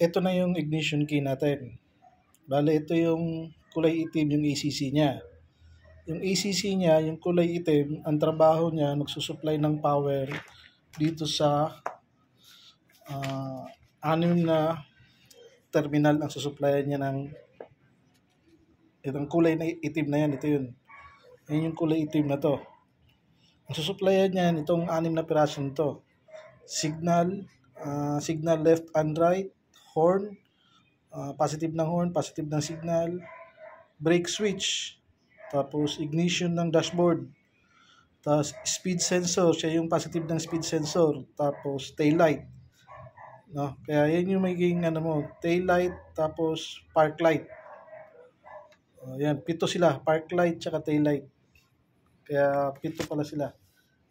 ito na yung ignition key natin. Bale, ito yung kulay itim, yung ACC niya. Yung ACC niya, yung kulay itim, ang trabaho niya, nagsusupply ng power dito sa ah, anim na terminal ang susupplyan niya ng itong kulay na itim na yan. Ito yun. Yan yung kulay itim na to. Ang susupplyan niyan, itong anim na piraso nito. Signal left and right, horn, positive ng horn, positive ng signal, brake switch, tapos ignition ng dashboard, tapos speed sensor, siya yung positive ng speed sensor, tapos tail light. No? Kaya yan yung magiging tail light, tapos park light. Yan, pito sila, park light tsaka tail light. Kaya pito pala sila.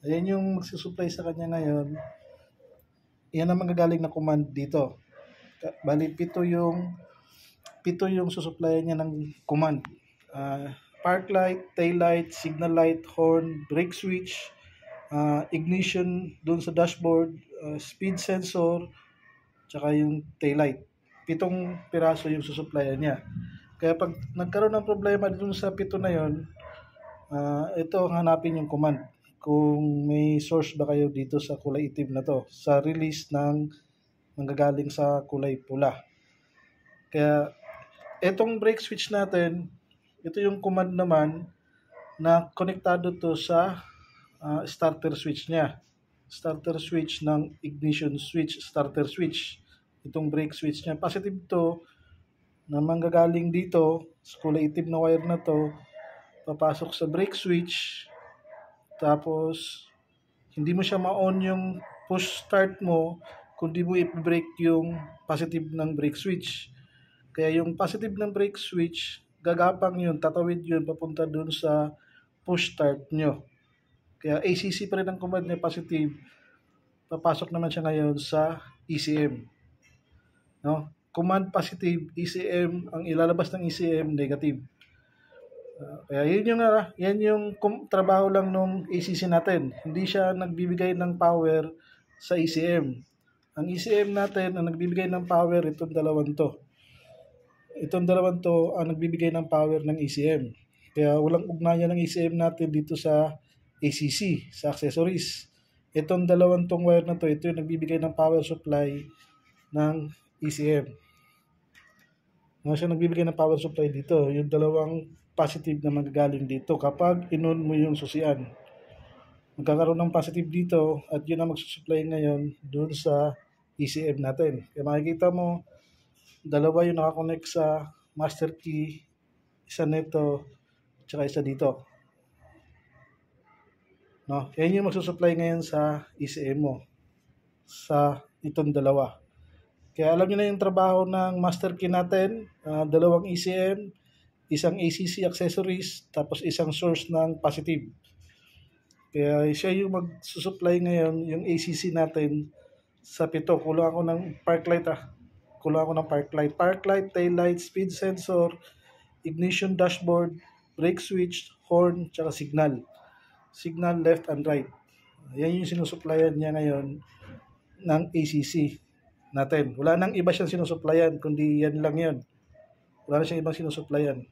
Ayan yung magsusupply sa kanya ngayon. Yan ang magagaling na command dito. Bali, pito yung susupplyan niya ng command. Park light, tail light, signal light, horn, brake switch, ignition dun sa dashboard, speed sensor, tsaka yung tail light. Pitong piraso yung susupplyan niya. Kaya pag nagkaroon ng problema dun sa pito na yon, ito ang hanapin yung command. Kung may source ba kayo dito sa kulay itim na to, sa release ng manggagaling sa kulay pula. Kaya itong brake switch natin, ito yung command naman na konektado to sa starter switch niya. Starter switch ng ignition switch, starter switch. Itong brake switch niya. Positive to na manggagaling dito sa kulay itim na wire na to, papasok sa brake switch, tapos hindi mo siya ma-on yung push start mo kundi mo i-brake yung positive ng brake switch. Kaya yung positive ng brake switch, gagapang yun, tatawid yun papunta dun sa push start nyo. Kaya ACC pa rin ang command niya positive, papasok naman siya ngayon sa ECM. No? Command positive, ECM, ang ilalabas ng ECM negative. Kaya yan yung trabaho lang nung ACC natin. Hindi siya nagbibigay ng power sa ECM. Ang ECM natin, ang nagbibigay ng power, itong dalawang to. Itong dalawang to ang nagbibigay ng power ng ECM. Kaya walang ugnayan ng ECM natin dito sa ACC, sa accessories. Itong dalawang tong wire na to, ito yung nagbibigay ng power supply ng ECM. No, siya nagbibigay ng power supply dito. Yung dalawang positive na magagaling dito kapag inon mo yung susian. Magkakaroon ng positive dito at yun ang magsusupply ngayon doon sa ECM natin. Kaya makikita mo, dalawa yung nakakonect sa master key, isa nito, tsaka isa dito. No? Yan yung magsusupply ngayon sa ECM mo, sa itong dalawa. Kaya alam niyo na yung trabaho ng master key natin, dalawang ECM, isang ACC accessories, tapos isang source ng positive. Kaya siya yung magsusupply ngayon, yung ACC natin sa pito. Kulang ako ng park light Kulang ako ng park light, tail light, speed sensor, ignition dashboard, brake switch, horn, tsaka signal. Signal left and right. Yan yung sinusupplyan niya ngayon ng ACC natin. Wala nang iba siyang sinusupplyan, kundi yan lang yun. Wala na siyang ibang sinusupplyan.